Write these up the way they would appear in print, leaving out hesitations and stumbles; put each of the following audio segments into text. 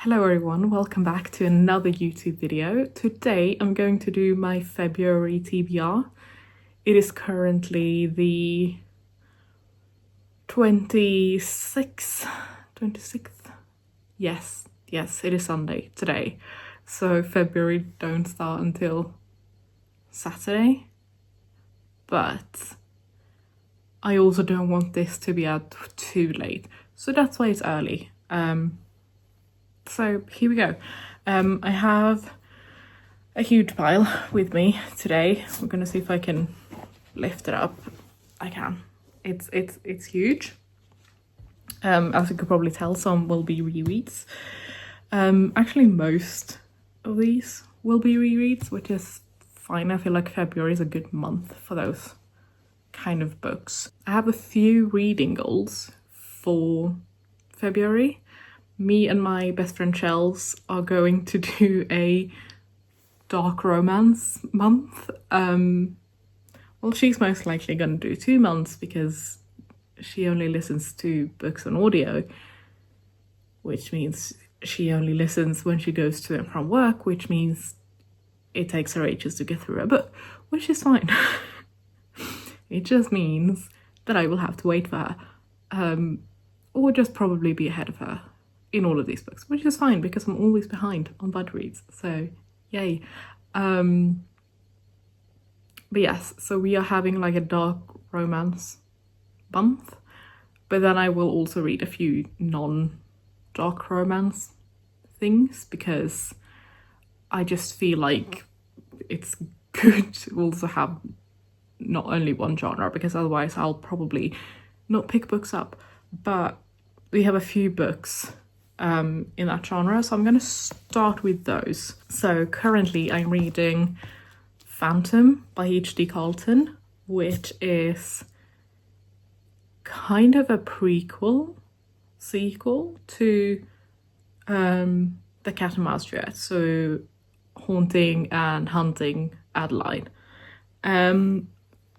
Hello everyone, welcome back to another YouTube video. Today I'm going to do my February TBR. It is currently the 26th? Yes, it is Sunday today. So February don't start until Saturday. But I also don't want this to be out too late. So that's why it's early. So here we go. I have a huge pile with me today. We're gonna see if I can lift it up. I can. It's huge. As you could probably tell, some will be rereads. Actually, most of these will be rereads, which is fine. I feel like February is a good month for those kind of books. I have a few reading goals for February. Me and my best friend Chels are going to do a dark romance month. Well, she's most likely going to do 2 months because she only listens to books on audio, which means she only listens when she goes to and from work, which means it takes her ages to get through a book, which is fine. It just means that I will have to wait for her, or just probably be ahead of her in all of these books, which is fine because I'm always behind on bud reads, so yay. But yes, so we are having like a dark romance month, but then I will also read a few non-dark romance things because I just feel like it's good to also have not only one genre, because otherwise I'll probably not pick books up. But we have a few books in that genre, so I'm going to start with those. So currently I'm reading Phantom by H.D. Carlton, which is kind of a sequel to The Cat and Mouse Duet, so Haunting and Hunting Adeline. And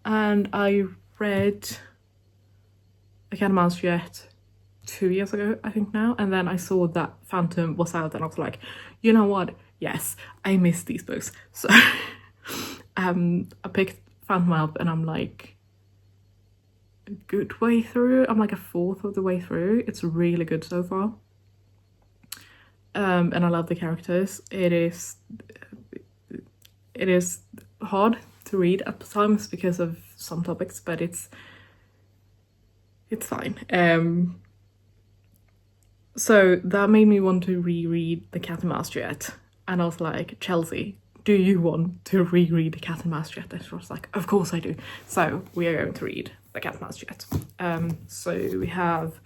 I read The Cat and Mouse Duet 2 years ago, I think now, and then I saw that Phantom was out and I was like, you know what, yes, I miss these books. So I picked Phantom up and I'm like a good way through. I'm like a fourth of the way through. It's really good so far. And I love the characters. It is hard to read at times because of some topics, but it's fine. So that made me want to reread The Cat and Mouse Duet, and I was like, Chelsea, do you want to reread The Cat and Mouse Duet? And she was like, of course I do. So we are going to read The Cat and Mouse Duet. So we have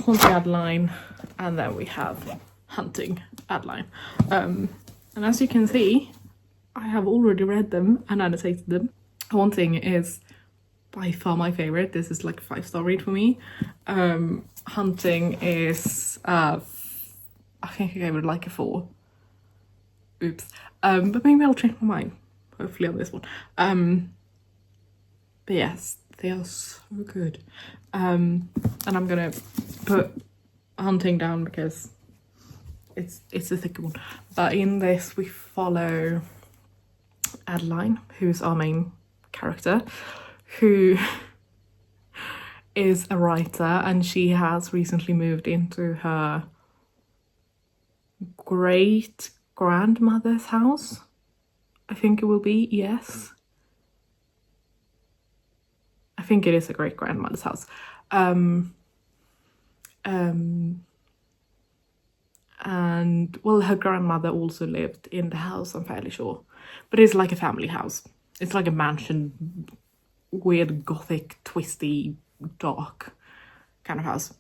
Haunting Adeline, and then we have Hunting Adeline. And as you can see, I have already read them and annotated them. Haunting is by far my favorite. This is like a 5-star read for me. Hunting is I think I gave it like a 4. Oops. But maybe I'll change my mind, hopefully, on this one. But yes, they are so good. And I'm gonna put Hunting down because it's a thicker one. But in this we follow Adeline, who's our main character, who is a writer, and she has recently moved into her great grandmother's house. I think it will be, yes. I think it is a great grandmother's house. And well, her grandmother also lived in the house, I'm fairly sure. But it's like a family house. It's like a mansion, weird gothic, twisty, dark kind of house.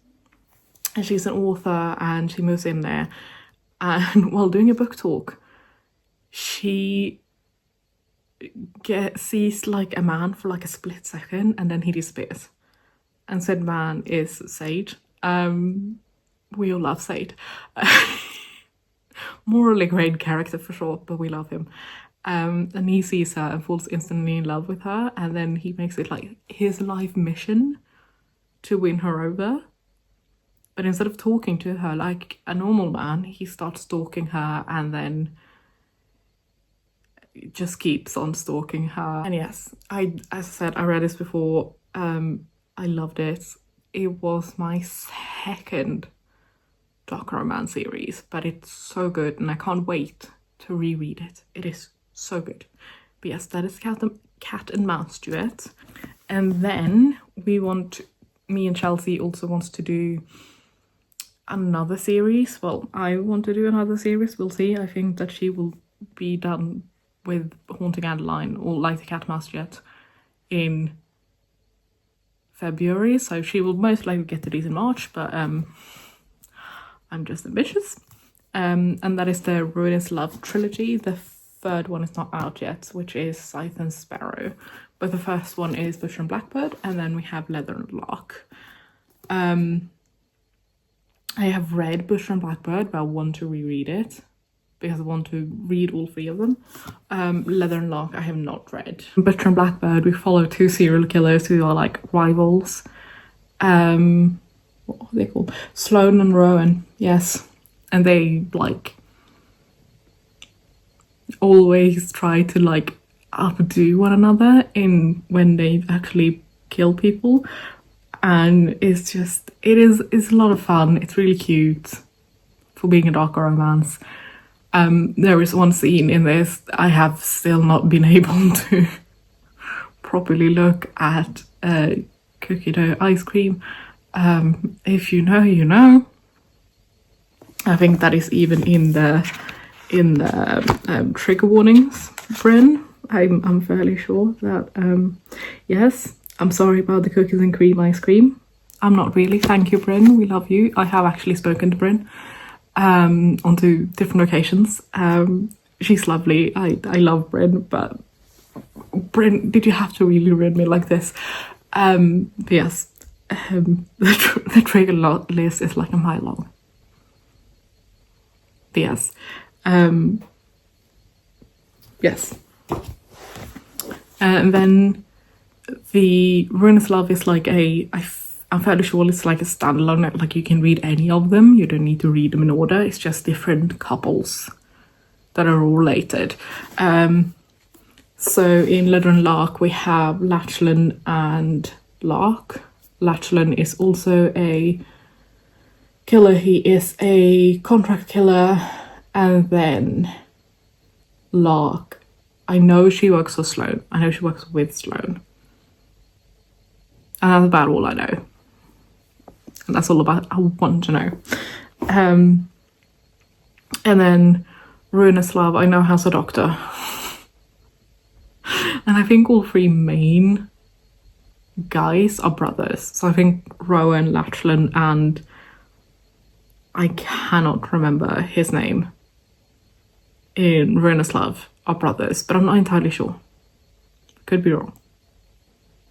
And she's an author and she moves in there, and while doing a book talk she sees like a man for like a split second and then he disappears, and said man is Sage. We all love Sage. Morally great character for sure, but we love him. And he sees her and falls instantly in love with her, and then he makes it like his life mission to win her over. But instead of talking to her like a normal man, he starts stalking her and then just keeps on stalking her. And yes, as I said, I read this before. I loved it. It was my second dark romance series, but it's so good and I can't wait to reread it. It is so good. But yes, that is Cat and Mouse Duet. And then me and Chelsea also wants to do another series. Well, I want to do another series, we'll see. I think that she will be done with Haunting Adeline or Like the Cat Mouse Duet in February, so she will most likely get to these in March, but I'm just ambitious. And that is the Ruinous Love trilogy. The third one is not out yet, which is Scythe and Sparrow, but the first one is Bush and Blackbird, and then we have Leather and Lark. I have read Bush and Blackbird, but I want to reread it because I want to read all three of them. Leather and Lark I have not read. Bush and Blackbird, we follow two serial killers who are like rivals. What are they called? Sloane and Rowan, yes. And they like always try to like outdo one another in when they actually kill people. And it's a lot of fun. It's really cute for being a dark romance. There is one scene in this I have still not been able to properly look at cookie dough ice cream. If you know, you know. I think that is even in the trigger warnings, Bryn. I'm fairly sure that yes. I'm sorry about the cookies and cream ice cream. I'm not really. Thank you, Bryn. We love you. I have actually spoken to Bryn on two different occasions. She's lovely. I love Bryn, but Bryn, did you have to really ruin me like this? But yes, the trigger list is like a mile long. But yes, yes, and then the Ruinous Love is like I'm fairly sure it's like a standalone, like you can read any of them, you don't need to read them in order, it's just different couples that are all related. So in Leather and Lark we have Lachlan and Lark. Lachlan is also a killer, he is a contract killer, and then Lark, I know she works for Sloane, I know she works with Sloane. And that's about all I know. And that's all about I want to know. And then Ruinous Love, I know has a doctor. And I think all three main guys are brothers. So I think Rowan, Lachlan, and I cannot remember his name in Ruinous Love are brothers, but I'm not entirely sure. Could be wrong.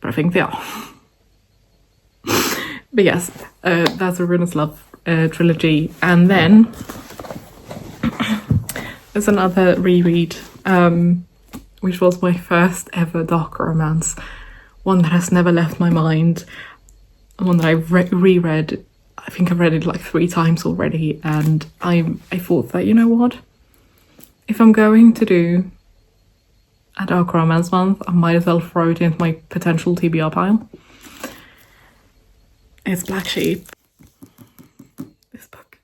But I think they are. But yes, that's a Ruinous Love trilogy. And then there's another reread, which was my first ever dark romance. One that has never left my mind. One that I've reread. I think I've read it like 3 times already. And I thought that, you know what? If I'm going to do a dark romance month, I might as well throw it into my potential TBR pile. It's Black Sheep. This book.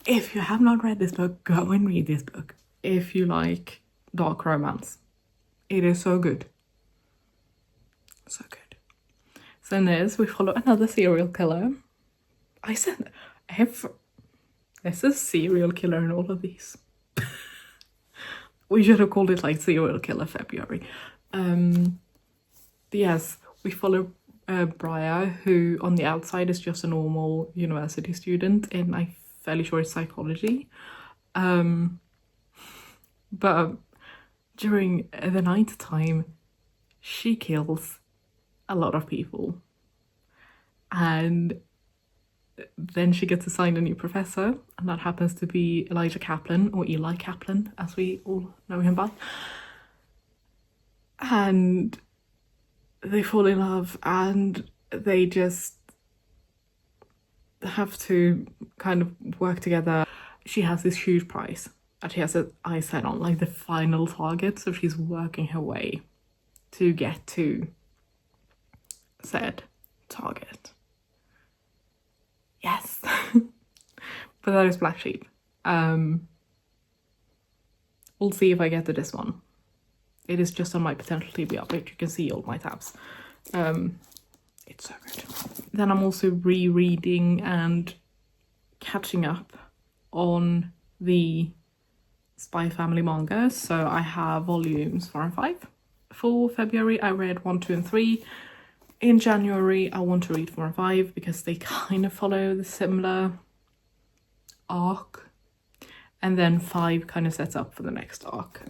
If you have not read this book, go and read this book. If you like dark romance. It is so good. So good. So in this, we follow another serial killer. I said, there's a serial killer in all of these. We should have called it like Serial Killer February. But yes, we follow Briar, who on the outside is just a normal university student in, I'm fairly sure it's psychology. But during the night time, she kills a lot of people. And then she gets assigned a new professor, and that happens to be Elijah Kaplan, or Eli Kaplan, as we all know him by. And they fall in love, and they have to kind of work together. She has this huge prize that she has her eyes set on, like the final target, so she's working her way to get to said target. Yes. But that is Black Sheep. We'll see if I get to this one. It is just on my potential TBR, but you can see all my tabs. It's so good. Then I'm also rereading and catching up on the Spy Family manga. So I have volumes 4 and 5. For February, I read 1, 2, and 3. In January, I want to read 4 and 5 because they kind of follow the similar arc. And then 5 kind of sets up for the next arc.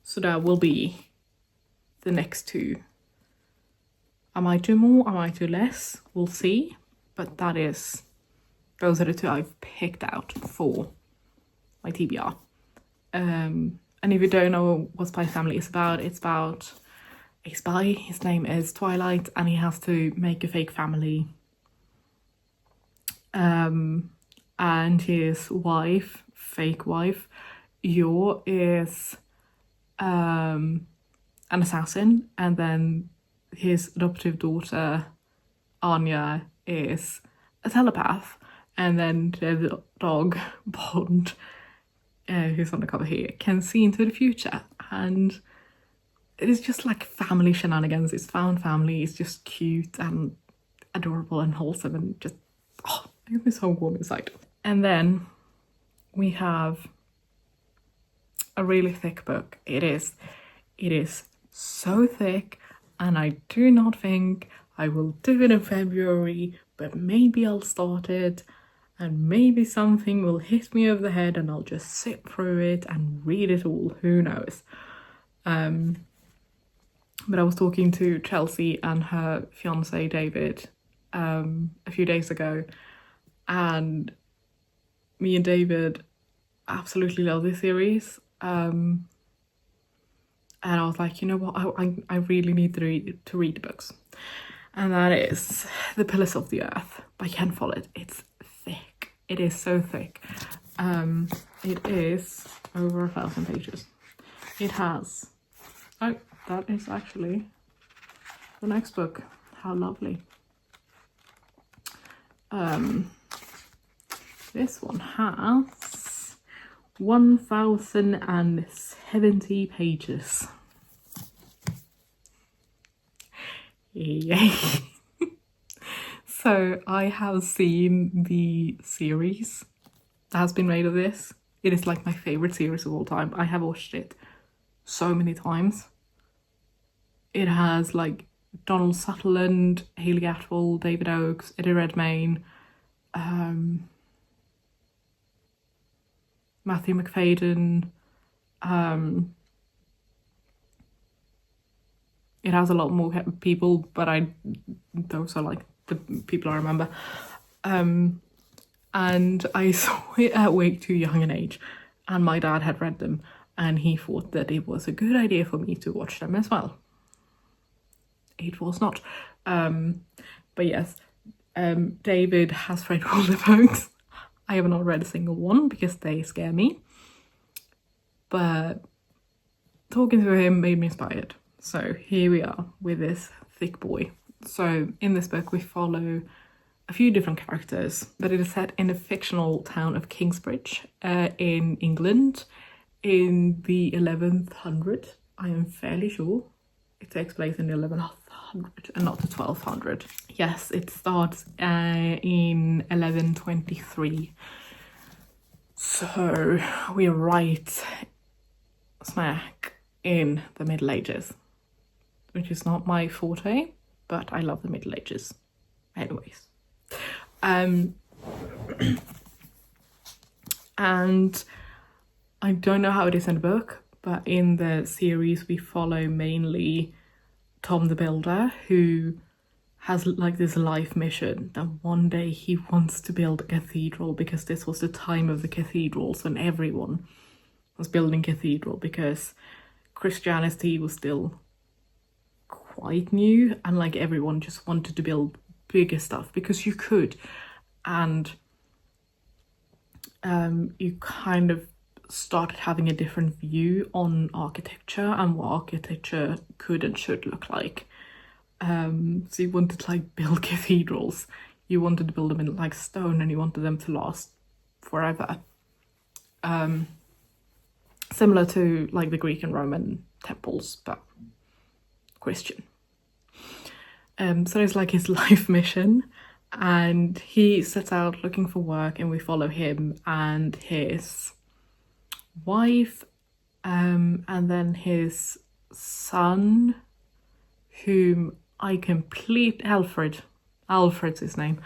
So that will be the next 2. I might do more, I might do less, we'll see. But those are the 2 I've picked out for my TBR. And if you don't know what Spy Family is about, it's about a spy. His name is Twilight, and he has to make a fake family. And his wife, fake wife, Yor, is an assassin, and then his adoptive daughter, Anya, is a telepath, and then the dog, Bond, who's on the cover here, can see into the future, and it is just like family shenanigans. It's found family, it's just cute and adorable and wholesome, and just, oh, it makes me so warm inside. And then we have a really thick book. It is so thick, and I do not think I will do it in February, but maybe I'll start it, and maybe something will hit me over the head and I'll just sit through it and read it all, who knows. But I was talking to Chelsea and her fiance David a few days ago, and me and David absolutely love this series. And I was like, you know what, I really need to read the books. And that is The Pillars of the Earth by Ken Follett. It's thick. It is so thick. It is over 1,000 pages. It has... Oh, that is actually the next book. How lovely. This one has 1,070 pages. Yay! So I have seen the series that has been made of this. It is like my favorite series of all time. I have watched it so many times. It has like Donald Sutherland, Hayley Atwell, David Oakes, Eddie Redmayne, Matthew McFadden. It has a lot more people, but those are like the people I remember. And I saw it at way too young an age, and my dad had read them, and he thought that it was a good idea for me to watch them as well. It was not. But yes, David has read all the books. I have not read a single one because they scare me. But talking to him made me inspired. So here we are with this thick boy. So in this book we follow a few different characters, but it is set in the fictional town of Kingsbridge in England in the 1100. I am fairly sure it takes place in the 1100 and not the 1200. Yes, it starts in 1123. So we are right smack in the Middle Ages, which is not my forte, but I love the Middle Ages anyways. And I don't know how it is in the book, but in the series we follow mainly Tom the Builder, who has like this life mission that one day he wants to build a cathedral, because this was the time of the cathedrals when everyone was building cathedral, because Christianity was still quite new and like everyone just wanted to build bigger stuff, because you could, and you kind of started having a different view on architecture and what architecture could and should look like. So you wanted to like build cathedrals, you wanted to build them in like stone, and you wanted them to last forever. Similar to like the Greek and Roman temples, but Christian. So it's like his life mission, and he sets out looking for work, and we follow him and his wife, and then his son, whom Alfred's his name,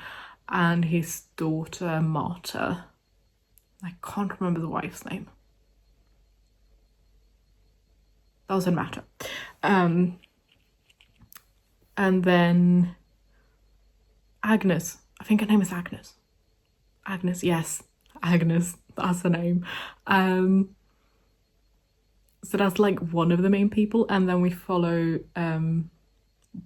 and his daughter Marta. I can't remember the wife's name. Doesn't matter. And then Agnes. I think her name is Agnes. Agnes, yes. Agnes, that's her name. So that's like one of the main people. And then we follow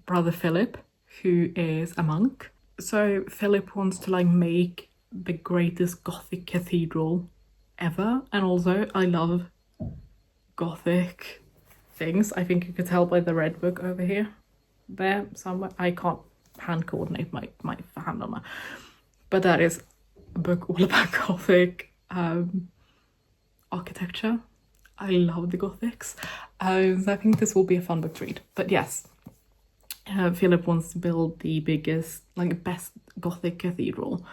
Brother Philip, who is a monk. So Philip wants to like make the greatest Gothic cathedral ever. And also I love Gothic things. I think you could tell by the red book over here. There somewhere. I can't hand coordinate my hand on that. But that is a book all about Gothic architecture. I love the Gothics. So I think this will be a fun book to read. But yes, Philip wants to build the biggest, like best Gothic cathedral.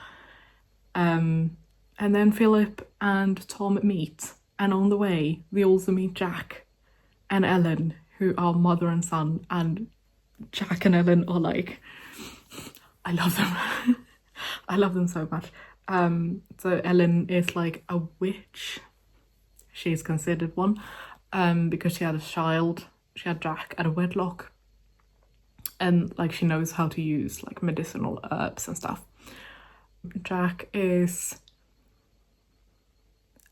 And then Philip and Tom meet. And on the way, we also meet Jack and Ellen, who are mother and son. And Jack and Ellen are like, I love them. I love them so much. So Ellen is like a witch. She's considered one, because she had a child. She had Jack at a wedlock, and like she knows how to use like medicinal herbs and stuff. Jack is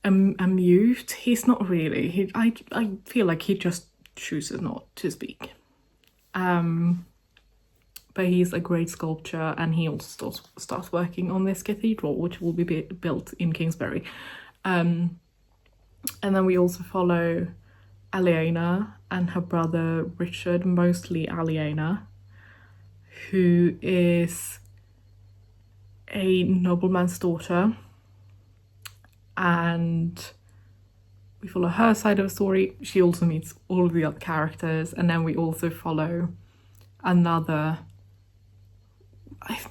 a mute. He's not really. I feel like he just chooses not to speak. But he's a great sculptor, and he also starts working on this cathedral, which will be built in Kingsbury. And then we also follow Aliena and her brother Richard, mostly Aliena, who is a nobleman's daughter. And we follow her side of the story. She also meets all of the other characters. And then we also follow another,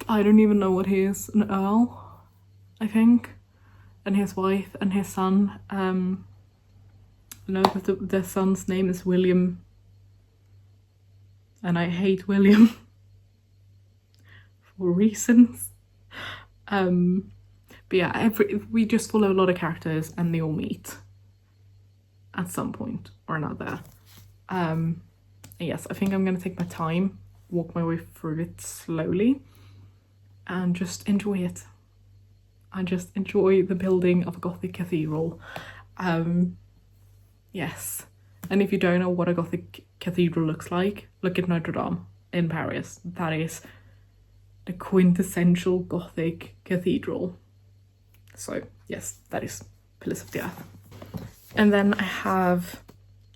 I don't even know what he is, an earl, I think, and his wife and his son. No, the son's name is William, and I hate William for reasons. But yeah, we just follow a lot of characters, and they all meet at some point or another. Yes, I think I'm gonna take my time, walk my way through it slowly, and just enjoy it. I just enjoy the building of a Gothic cathedral. Yes, and if you don't know what a Gothic cathedral looks like, look at Notre Dame in Paris. That is the quintessential Gothic cathedral. So yes, that is Pillars of the Earth. And then I have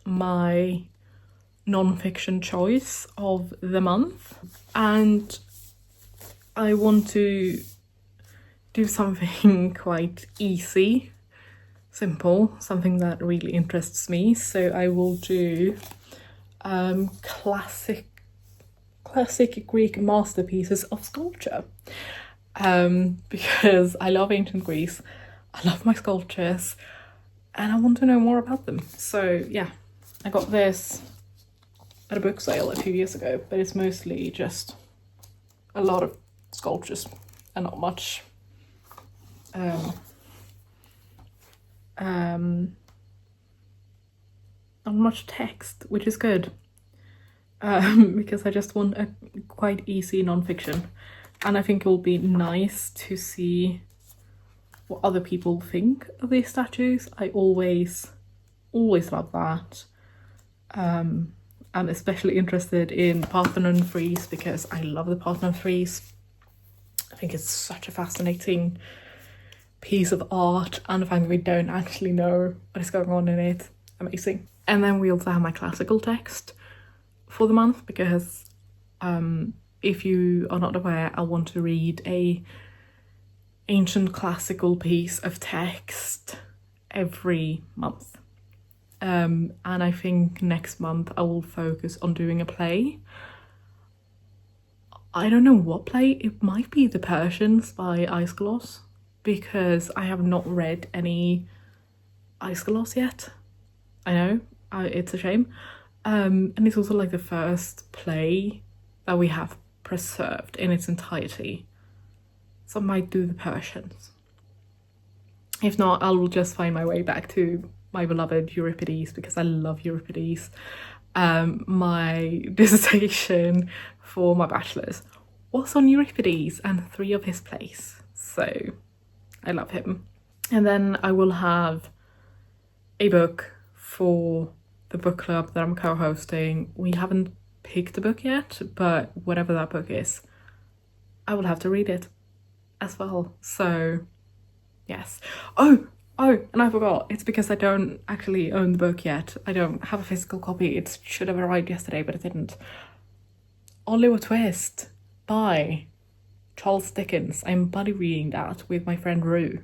my non-fiction choice of the month, and I want to do something quite easy, simple, something that really interests me. So I will do classic Greek masterpieces of sculpture, because I love ancient Greece, I love my sculptures, and I want to know more about them. So yeah, I got this at a book sale a few years ago, but it's mostly just a lot of sculptures and not much not much text, which is good, because I just want a quite easy non-fiction, and I think it will be nice to see what other people think of these statues. I always love that. I'm especially interested in Parthenon frieze, because I love the Parthenon frieze. think it's such a fascinating piece of art, and the fact that we don't actually know what is going on in it, amazing. And then we also have my classical text for the month, because if you are not aware, I want to read a ancient classical piece of text every month. And I think next month I will focus on doing a play. I don't know what play. It might be The Persians by Aeschylus, because I have not read any Aeschylus yet. I know, it's a shame. And it's also like the first play that we have preserved in its entirety. So I might do The Persians. If not, I will just find my way back to my beloved Euripides, because I love Euripides. My dissertation for my bachelor's was on Euripides and 3 of his plays, so I love him. And then I will have a book for the book club that I'm co-hosting. We haven't picked a book yet, but whatever that book is, I will have to read it as well. So yes. Oh, and I forgot, it's because I don't actually own the book yet. I don't have a physical copy. It should have arrived yesterday, but it didn't. Oliver Twist by Charles Dickens. I'm buddy reading that with my friend Rue.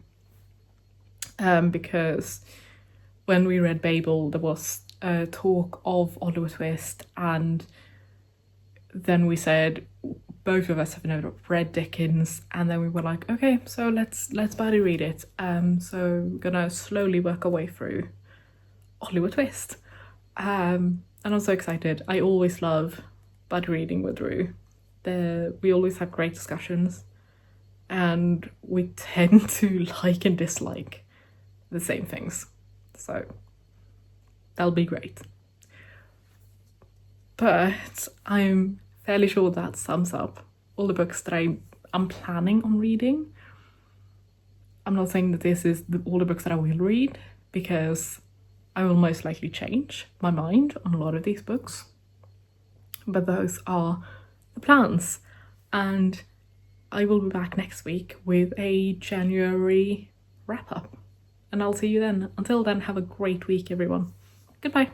Because when we read Babel, there was talk of Oliver Twist, and then we said both of us have never read Dickens, and then we were like, okay, so let's buddy read it. So we're gonna slowly work our way through Oliver Twist. And I'm so excited. I always love buddy reading with Rue. We always have great discussions, and we tend to like and dislike the same things. So that'll be great. But I'm fairly sure that sums up all the books that I'm planning on reading. I'm not saying that this is all the books that I will read, because I will most likely change my mind on a lot of these books. But those are the plans. And I will be back next week with a January wrap up. And I'll see you then. Until then, have a great week, everyone. Goodbye.